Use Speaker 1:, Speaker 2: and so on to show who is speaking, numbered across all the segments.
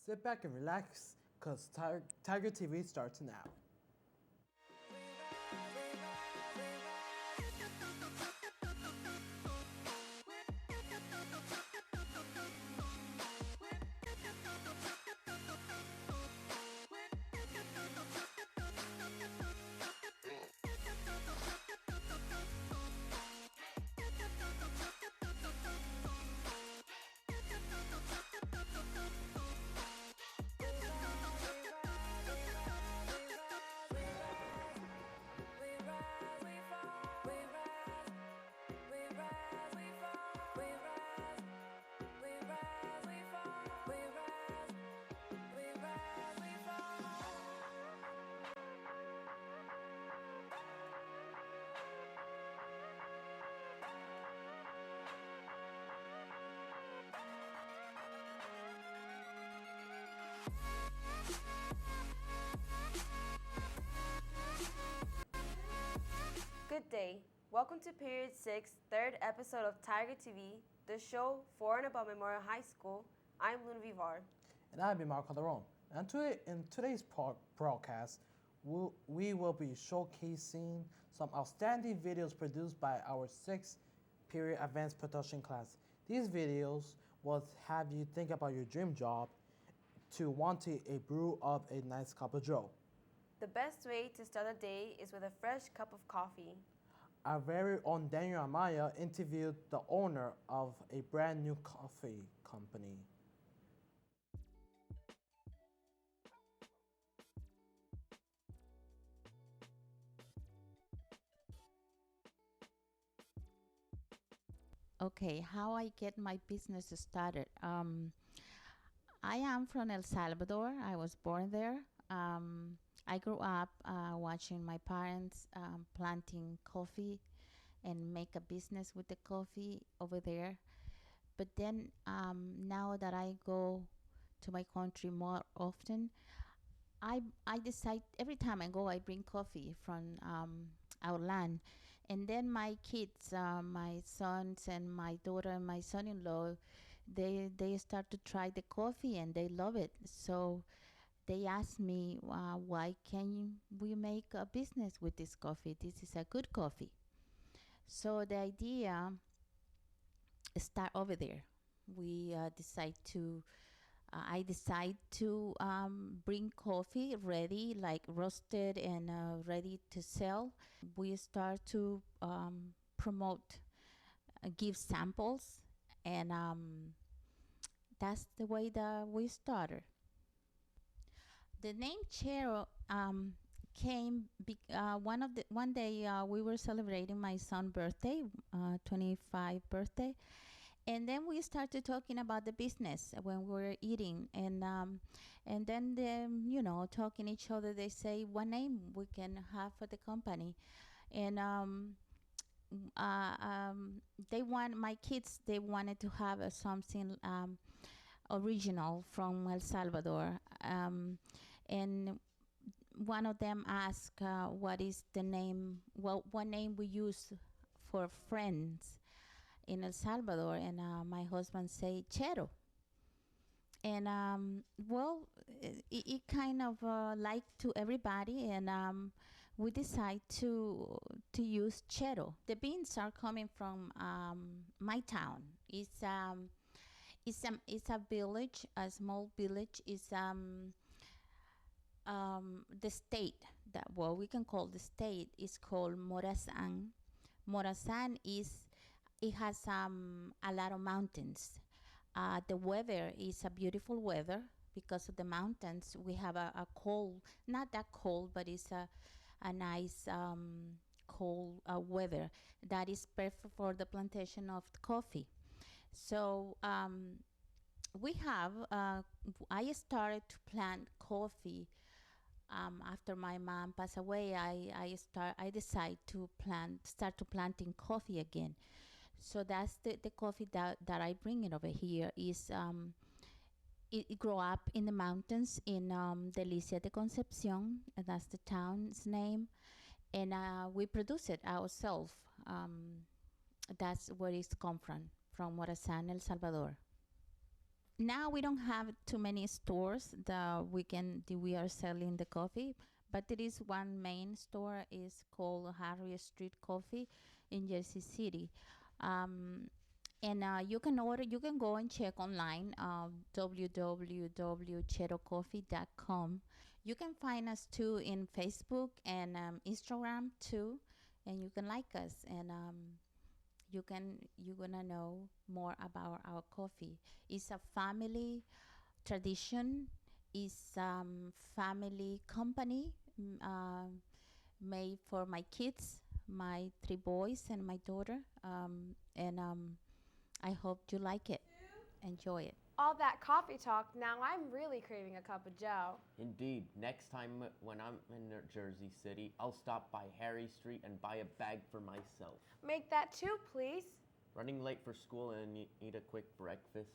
Speaker 1: Sit back and relax, cause Tiger TV starts now.
Speaker 2: Good day. Welcome to Period 6, third episode of Tiger TV, the show for and about Memorial High School. I'm Luna Vivar.
Speaker 1: And I'm Mark Calderon. And in today's broadcast, we will be showcasing some outstanding videos produced by our 6th period advanced production class. These videos will have you think about your dream job to wanting a brew of a nice cup of joe.
Speaker 2: The best way to start a day is with a fresh cup of coffee.
Speaker 1: Our very own Daniel Amaya interviewed the owner of a brand new coffee company.
Speaker 3: Okay, how I get my business started. I am from El Salvador. I was born there. I grew up watching my parents planting coffee and make a business with the coffee over there. But then now that I go to my country more often, I decide every time I go, I bring coffee from our land. And then my kids, my sons and my daughter and my son-in-law, they start to try the coffee and they love it. So they asked me, why can we make a business with this coffee? This is a good coffee. So the idea start over there. We I decide to bring coffee ready, like roasted and ready to sell. We start to promote, give samples, and that's the way that we started. The name Chero came one day we were celebrating my son's birthday, 25th birthday, and then we started talking about the business when we were eating, and then talking each other. They say what name we can have for the company, and my kids, they wanted to have something original from El Salvador, and one of them asked what is the name, what name we use for friends in El Salvador, and my husband say Chero, and it kind of liked to everybody, and we decide to use Chero. The beans are coming from my town. It's a village, a small village. It's the state, that what we can call the state, is called Morazan. Morazan has a lot of mountains. The weather is a beautiful weather because of the mountains. We have a cold, not that cold, but it's a nice cold weather that is perfect for the plantation of coffee. So we have. I started to plant coffee after my mom passed away. I decided to start planting coffee again. So that's the coffee that I bring it over here. Is it grew up in the mountains in Delicia de Concepcion. That's the town's name, and we produce it ourselves. That's where it's come from Morazan, El Salvador. Now we don't have too many stores that we are selling the coffee, but there is one main store is called Harriet Street Coffee in Jersey City. Um, and you can order, you can go and check online, www.cherocoffee.com. You can find us too in Facebook and Instagram too, and you can like us, and you're gonna know more about our coffee. It's a family tradition. It's family company made for my kids, my three boys and my daughter, and I hope you like it. Enjoy it.
Speaker 2: All that coffee talk, now I'm really craving a cup of joe.
Speaker 4: Indeed, next time when I'm in Jersey City, I'll stop by Harry Street and buy a bag for myself.
Speaker 2: Make that too, please.
Speaker 4: Running late for school and need a quick breakfast?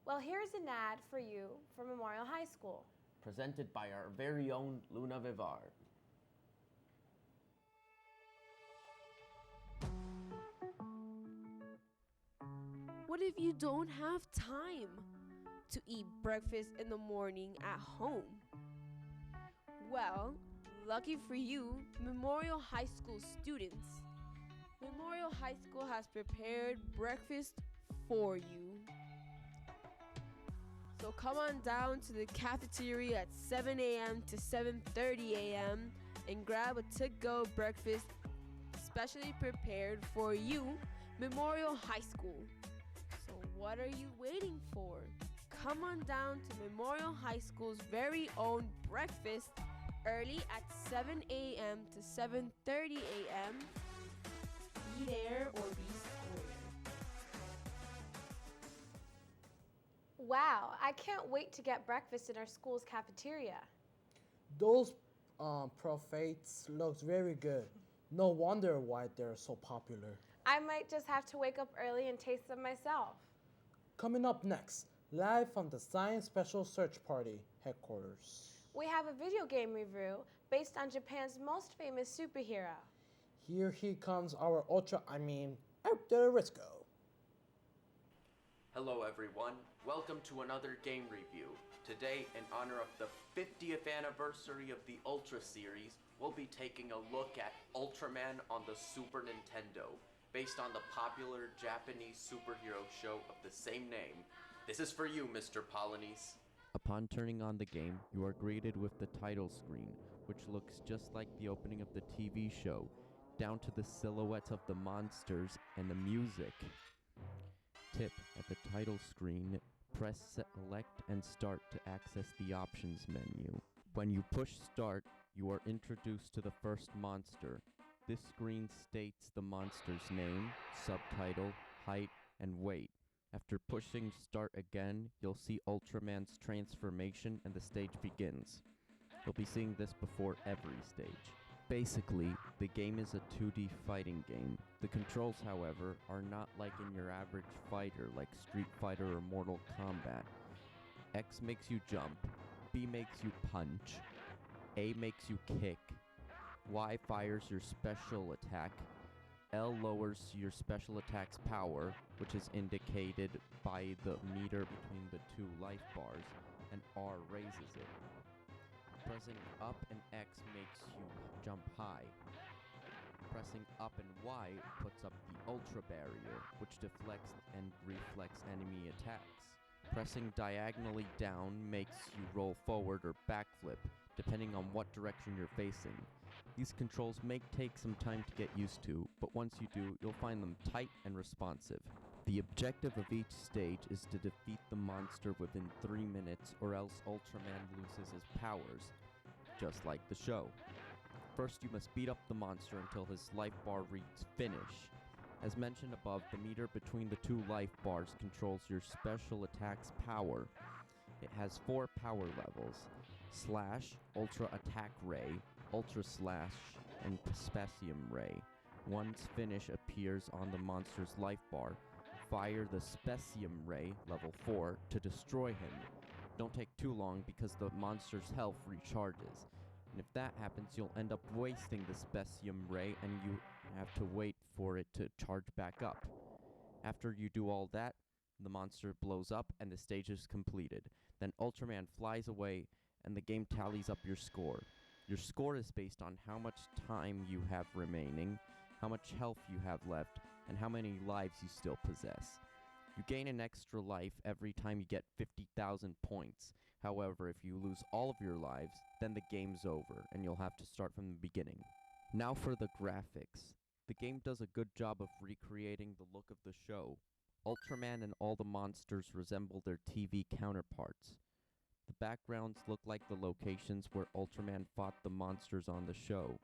Speaker 2: Well, here's an ad for you for Memorial High School.
Speaker 4: Presented by our very own Luna Vivar.
Speaker 2: What if you don't have time to eat breakfast in the morning at home? Well, lucky for you, Memorial High School students, Memorial High School has prepared breakfast for you. So come on down to the cafeteria at 7 a.m. to 7:30 a.m. and grab a to-go breakfast specially prepared for you, Memorial High School. So what are you waiting for? Come on down to Memorial High School's very own breakfast early at 7 a.m. to 7:30 a.m. Be there or be square. Wow, I can't wait to get breakfast in our school's cafeteria.
Speaker 1: Those proffates looks very good. No wonder why they're so popular.
Speaker 2: I might just have to wake up early and taste them myself.
Speaker 1: Coming up next, live from the Science Special Search Party headquarters.
Speaker 2: We have a video game review based on Japan's most famous superhero.
Speaker 1: Here he comes, our Ultra Risco.
Speaker 4: Hello everyone, welcome to another game review. Today, in honor of the 50th anniversary of the Ultra series, we'll be taking a look at Ultraman on the Super Nintendo, based on the popular Japanese superhero show of the same name. This is for you, Mr. Polonese. Upon turning on the game, you are greeted with the title screen, which looks just like the opening of the TV show, down to the silhouettes of the monsters and the music. Tip: at the title screen, press select and start to access the options menu. When you push start, you are introduced to the first monster. This screen states the monster's name, subtitle, height, and weight. After pushing start again, you'll see Ultraman's transformation and the stage begins. You'll be seeing this before every stage. Basically, the game is a 2D fighting game. The controls, however, are not like in your average fighter like Street Fighter or Mortal Kombat. X makes you jump, B makes you punch, A makes you kick, Y fires your special attack, L lowers your special attack's power, which is indicated by the meter between the two life bars, and R raises it. Pressing up and X makes you jump high. Pressing up and Y puts up the Ultra Barrier, which deflects and reflects enemy attacks. Pressing diagonally down makes you roll forward or backflip, depending on what direction you're facing. These controls may take some time to get used to, but once you do, you'll find them tight and responsive. The objective of each stage is to defeat the monster within 3 minutes, or else Ultraman loses his powers, just like the show. First, you must beat up the monster until his life bar reads finish. As mentioned above, the meter between the two life bars controls your special attack's power. It has 4 power levels: Slash, Ultra Attack Ray, Ultra Slash, and Specium Ray. Once finish appears on the monster's life bar, fire the Specium Ray, level 4, to destroy him. Don't take too long because the monster's health recharges. And if that happens, you'll end up wasting the Specium Ray and you have to wait for it to charge back up. After you do all that, The monster blows up and the stage is completed. Then Ultraman flies away and the game tallies up your score. Your score is based on how much time you have remaining, how much health you have left, and how many lives you still possess. You gain an extra life every time you get 50,000 points. However, if you lose all of your lives, then the game's over and you'll have to start from the beginning. Now for the graphics. The game does a good job of recreating the look of the show. Ultraman and all the monsters resemble their TV counterparts. The backgrounds look like the locations where Ultraman fought the monsters on the show.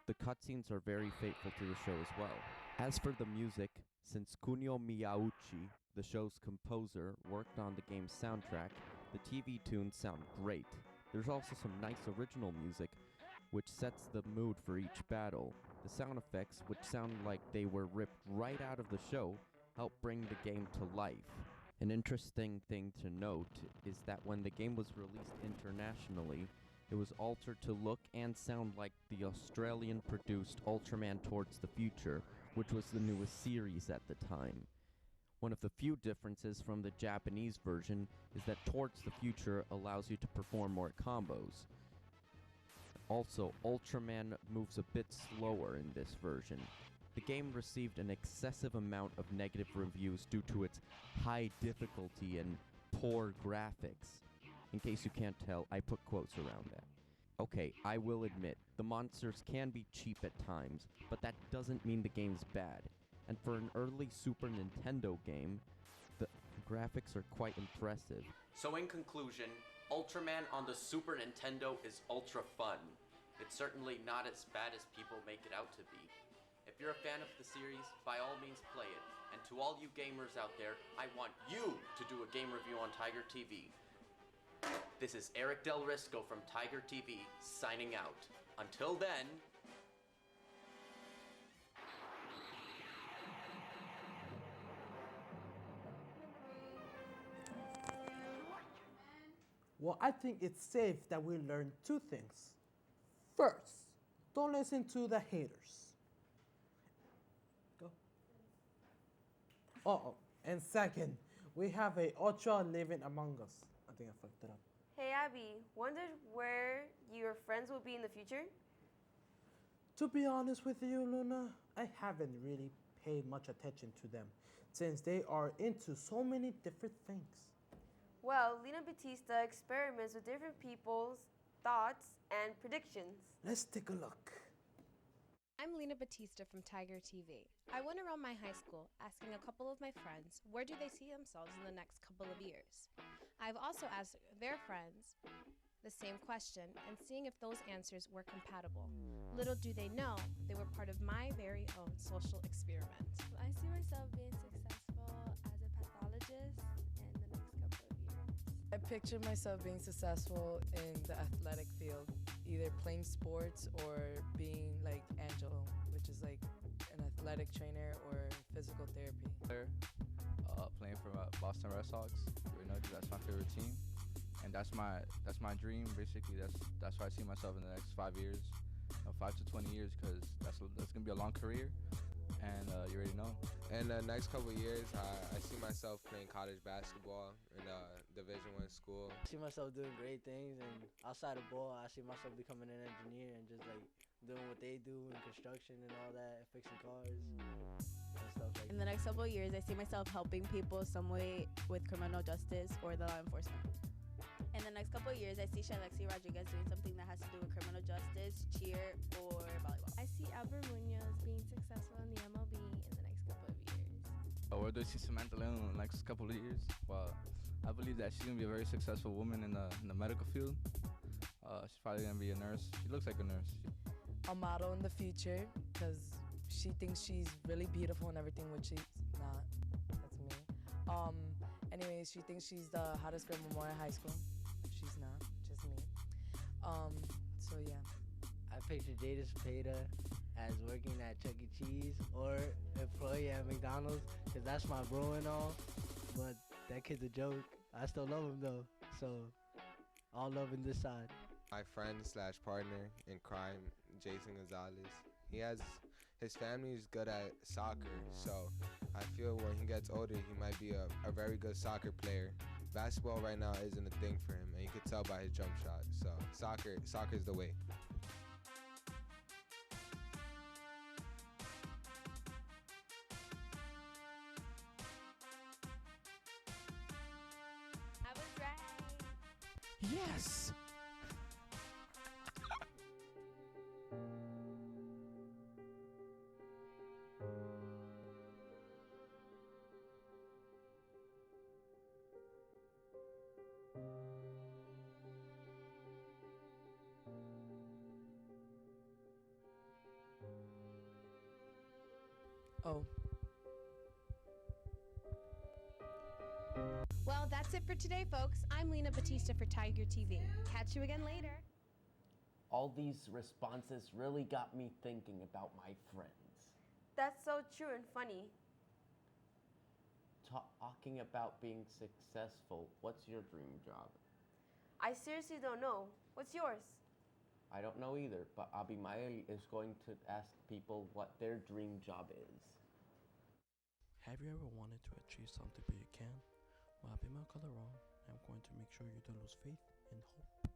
Speaker 4: The cutscenes are very faithful to the show as well. As for the music, since Kunio Miyauchi, the show's composer, worked on the game's soundtrack, the TV tunes sound great. There's also some nice original music, which sets the mood for each battle. The sound effects, which sound like they were ripped right out of the show, help bring the game to life. An interesting thing to note is that when the game was released internationally, it was altered to look and sound like the Australian-produced Ultraman Towards the Future, which was the newest series at the time. One of the few differences from the Japanese version is that Towards the Future allows you to perform more combos. Also, Ultraman moves a bit slower in this version. The game received an excessive amount of negative reviews due to its high difficulty and poor graphics. In case you can't tell, I put quotes around that. Okay, I will admit, the monsters can be cheap at times, but that doesn't mean the game's bad. And for an early Super Nintendo game, the graphics are quite impressive. So in conclusion, Ultraman on the Super Nintendo is ultra fun. It's certainly not as bad as people make it out to be. If you're a fan of the series, by all means play it. And to all you gamers out there, I want you to do a game review on Tiger TV. This is Eric Del Risco from Tiger TV, signing out. Until then...
Speaker 1: Well, I think it's safe that we learn two things. First, don't listen to the haters. Go. And second, we have a Ultra living among us. I think I fucked it up.
Speaker 2: Hey Abby, wondered where your friends will be in the future?
Speaker 1: To be honest with you, Luna, I haven't really paid much attention to them since they are into so many different things.
Speaker 2: Well, Lena Batista experiments with different people's thoughts and predictions.
Speaker 1: Let's take a look.
Speaker 5: I'm Lena Batista from Tiger TV. I went around my high school asking a couple of my friends where do they see themselves in the next couple of years. I've also asked their friends the same question and seeing if those answers were compatible. Little do they know, they were part of my very own social experiment.
Speaker 6: I see myself being successful as a pathologist in the next couple of years.
Speaker 7: I picture myself being successful in the athletic field, either playing sports or being like Angelo, which is like an athletic trainer or physical therapy.
Speaker 8: Playing for Boston Red Sox, that's my favorite team, and that's my dream. Basically, that's where I see myself in the next 5 years, 5 to 20 years, because that's gonna be a long career, and you already know.
Speaker 9: In the next couple of years, I see myself playing college basketball in a Division I school.
Speaker 10: I see myself doing great things, and outside of ball, I see myself becoming an engineer and just like doing what they do in construction and all that, fixing cars and stuff like that.
Speaker 11: In the next couple of years, I see myself helping people some way with criminal justice or the law enforcement. In the next couple of years, I see Shalexi Rodriguez doing something that has to do with criminal justice, cheer, or volleyball.
Speaker 6: I see Albert Munoz being successful in the MLB in the next couple of years.
Speaker 8: Where do I see Samantha Leon in the next couple of years? Well, I believe that she's gonna be a very successful woman in the medical field. She's probably gonna be a nurse. She looks like a nurse.
Speaker 7: A model in the future, because she thinks she's really beautiful and everything, which she's not. That's me. Anyways, she thinks she's the hottest girl in Memorial High School. She's not, just me. So yeah.
Speaker 10: I picture Jada Cepeda as working at Chuck E. Cheese or employee at McDonald's, because that's my bro and all, but that kid's a joke. I still love him though, so all love in this side.
Speaker 9: My friend / partner in crime, Jason Gonzalez. He has his family is good at soccer, so I feel when he gets older, he might be a very good soccer player. Basketball right now isn't a thing for him, and you can tell by his jump shot. So soccer is the way.
Speaker 11: I was right.
Speaker 1: Yes!
Speaker 7: Oh,
Speaker 5: Well, that's it for today, folks. I'm Lena Batista for Tiger TV. Catch you again later.
Speaker 4: All these responses really got me thinking about my friends.
Speaker 2: That's so true and funny.
Speaker 4: Talking about being successful, what's your dream job?
Speaker 2: I seriously don't know. What's yours?
Speaker 4: I don't know either, but Abimael is going to ask people what their dream job is.
Speaker 1: Have you ever wanted to achieve something but you can't? Well, I'll be my color wrong. I'm going to make sure you don't lose faith and hope.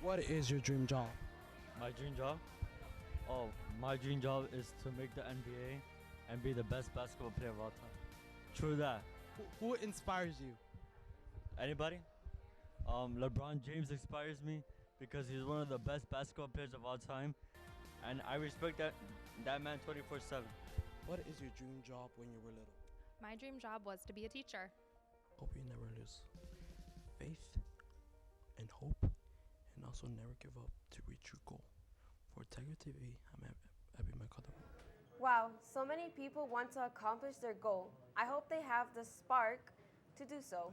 Speaker 1: What is your dream job?
Speaker 12: My dream job? Oh, my dream job is to make the NBA and be the best basketball player of all time. True that.
Speaker 1: Who inspires you?
Speaker 12: Anybody? LeBron James inspires me because he's one of the best basketball players of all time, and I respect that man 24/7.
Speaker 1: What is your dream job when you were little?
Speaker 13: My dream job was to be a teacher.
Speaker 1: Hope you never lose faith and hope, and also never give up to reach your goal. For Tiger TV, I'm Abby McCullough.
Speaker 2: Wow, so many people want to accomplish their goal.
Speaker 14: I hope they have the spark to do so.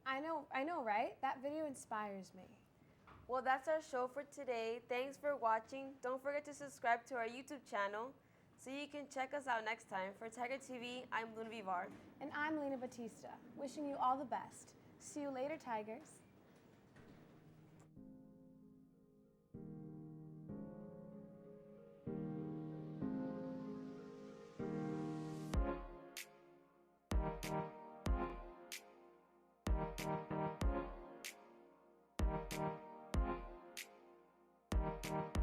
Speaker 5: I know, right? That video inspires me.
Speaker 14: Well, that's our show for today. Thanks for watching. Don't forget to subscribe to our YouTube channel so you can check us out next time. For Tiger TV, I'm Luna Vivar.
Speaker 5: And I'm Lena Batista, wishing you all the best. See you later, Tigers.
Speaker 14: Thank you.